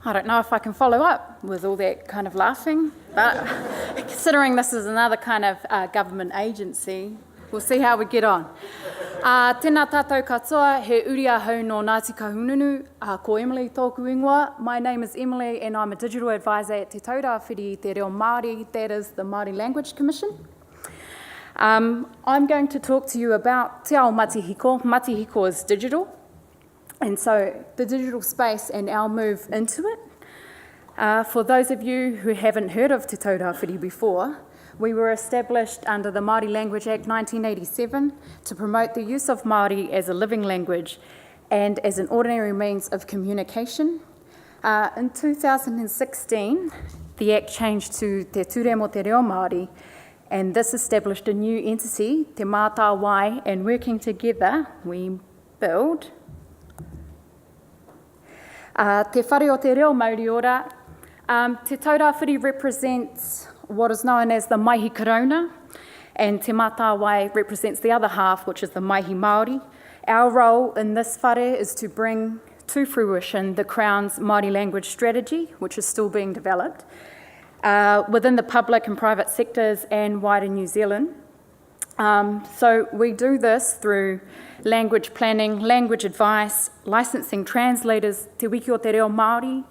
I don't know if I can follow up with all that kind of laughing, but considering this is another kind of government agency, we'll see how we get on. Tēnā tātou katoa, he uri ahau no Ngāti Kahungunu, ko Emily tōku ingoa. My name is Emily and I'm a digital advisor at Te Taura Whiri, Te Reo Māori, that is the Māori Language Commission. I'm going to talk to you about Te Ao Matihiko. Matihiko is digital, and so the digital space and our move into it. For those of you who haven't heard of Te Taura Whiri before, we were established under the Māori Language Act 1987 to promote the use of Māori as a living language and as an ordinary means of communication. In 2016, the Act changed to Te Ture mo Te Reo Māori, and this established a new entity, Te Mātāwai, and working together, we build Te Whare o Te Reo Māori ora. Te Taura Whiri represents what is known as the Maihi Korona, and Te Mātāwai represents the other half, which is the Maihi Māori. Our role in this whare is to bring to fruition the Crown's Māori language strategy, which is still being developed, within the public and private sectors and wider New Zealand. So we do this through language planning, language advice, licensing translators, Te Wiki o Te Reo Māori,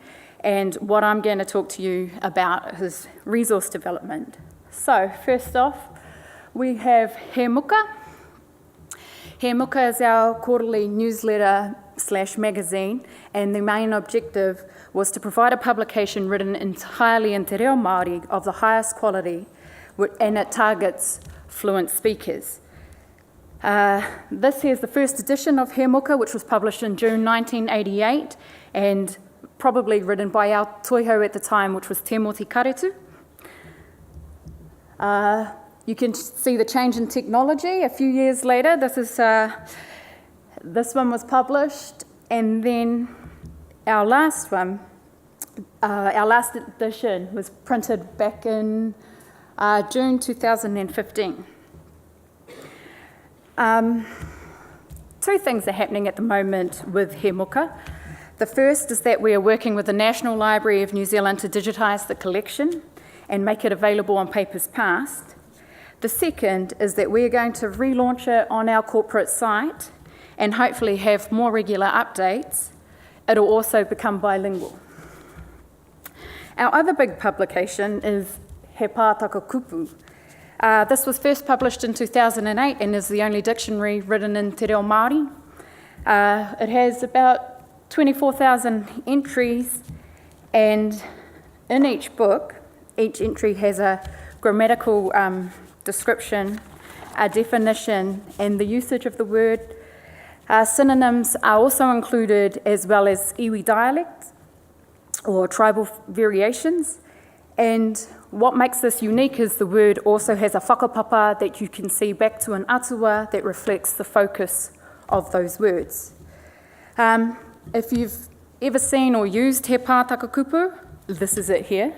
and what I'm going to talk to you about is resource development. So first off, we have He Muka. He Muka is our quarterly newsletter / magazine, and the main objective was to provide a publication written entirely in Te Reo Māori of the highest quality, and it targets fluent speakers. This here is the first edition of He Muka, which was published in June 1988, and probably written by our toiho at the time, which was Te Moti Karetu. You can see the change in technology a few years later. This one was published, and then our last one, our last edition was printed back in June 2015. Two things are happening at the moment with He Muka. The first is that we are working with the National Library of New Zealand to digitise the collection and make it available on papers past. The second is that we are going to relaunch it on our corporate site and hopefully have more regular updates. It'll also become bilingual. Our other big publication is He Pātaka Kupu. This was first published in 2008 and is the only dictionary written in Te Reo Māori. It has about 24,000 entries, and in each book, each entry has a grammatical description, a definition, and the usage of the word. Synonyms are also included, as well as iwi dialects or tribal variations. And what makes this unique is the word also has a whakapapa that you can see back to an atua that reflects the focus of those words. If you've ever seen or used He Pātaka Kupu, this is it here.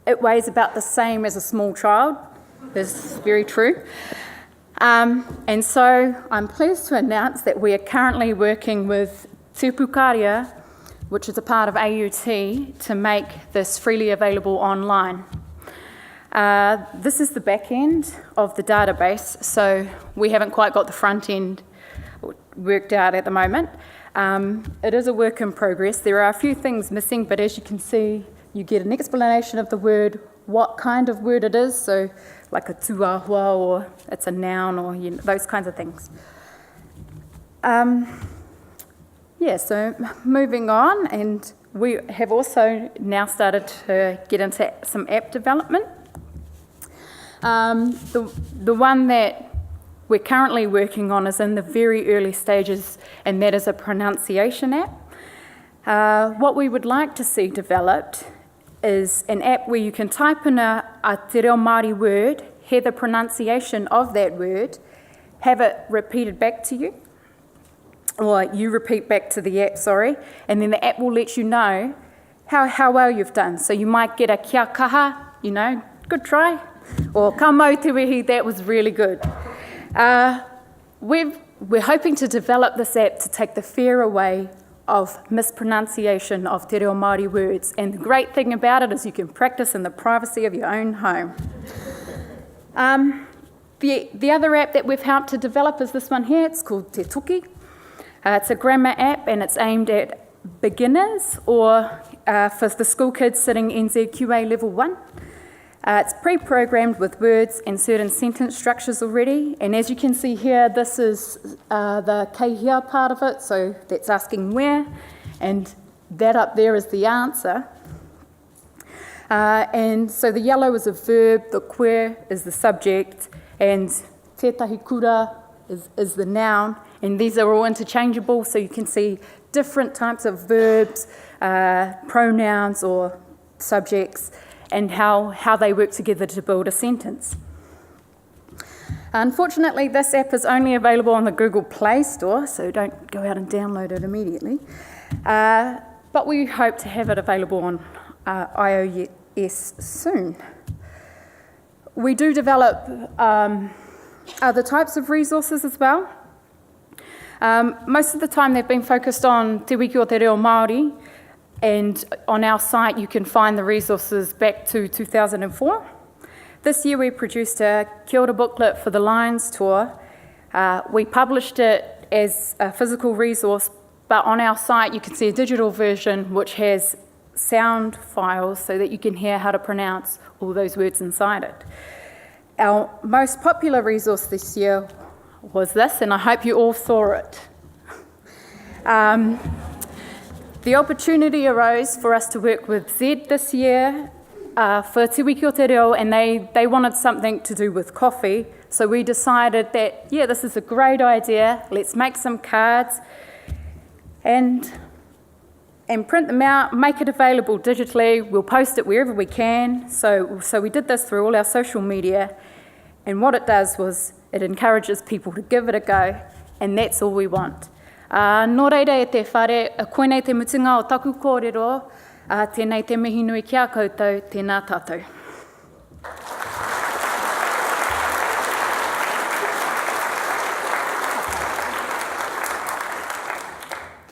It weighs about the same as a small child. This is very true. And so I'm pleased to announce that we are currently working with Te Pukaria, which is a part of AUT, to make this freely available online. This is the back end of the database, so we haven't quite got the front end worked out at the moment. It is a work in progress. There are a few things missing, but as you can see, you get an explanation of the word, what kind of word it is, so like a tuahua, or it's a noun, or those kinds of things. So moving on, and we have also now started to get into some app development. The one that we're currently working on is in the very early stages, and that is a pronunciation app. What we would like to see developed is an app where you can type in a Te Reo Māori word, hear the pronunciation of that word, have it repeated back to you, or you repeat back to the app, and then the app will let you know how well you've done. So you might get a kia kaha, good try, or ka mau te wehi, that was really good. We're hoping to develop this app to take the fear away of mispronunciation of Te Reo Māori words. And the great thing about it is you can practice in the privacy of your own home. The other app that we've helped to develop is this one here. It's called Te Tuki. It's a grammar app and it's aimed at beginners or for the school kids sitting NZQA level 1. It's pre-programmed with words and certain sentence structures already, and as you can see here, this is the kehia part of it, so that's asking where, and that up there is the answer. And so the yellow is a verb, the koe is the subject, and tētahi kura is the noun, and these are all interchangeable, so you can see different types of verbs, pronouns or subjects, and how they work together to build a sentence. Unfortunately, this app is only available on the Google Play Store, so don't go out and download it immediately. But we hope to have it available on iOS soon. We do develop other types of resources as well. Most of the time they've been focused on Te Wiki o Te Reo Māori, and on our site you can find the resources back to 2004. This year we produced a Kia ora booklet for the Lions Tour. We published it as a physical resource, but on our site you can see a digital version which has sound files so that you can hear how to pronounce all those words inside it. Our most popular resource this year was this, and I hope you all saw it. The opportunity arose for us to work with Z this year for Te Wiki o Te Reo, and they wanted something to do with coffee, so we decided that, yeah, this is a great idea, let's make some cards and print them out, make it available digitally, we'll post it wherever we can. So we did this through all our social media, and what it does was it encourages people to give it a go, and that's all we want. Nō reira e te whare, koenei te mutunga o taku kōrero, tēnei te mihi nui ki a koutou, tēnā tātou.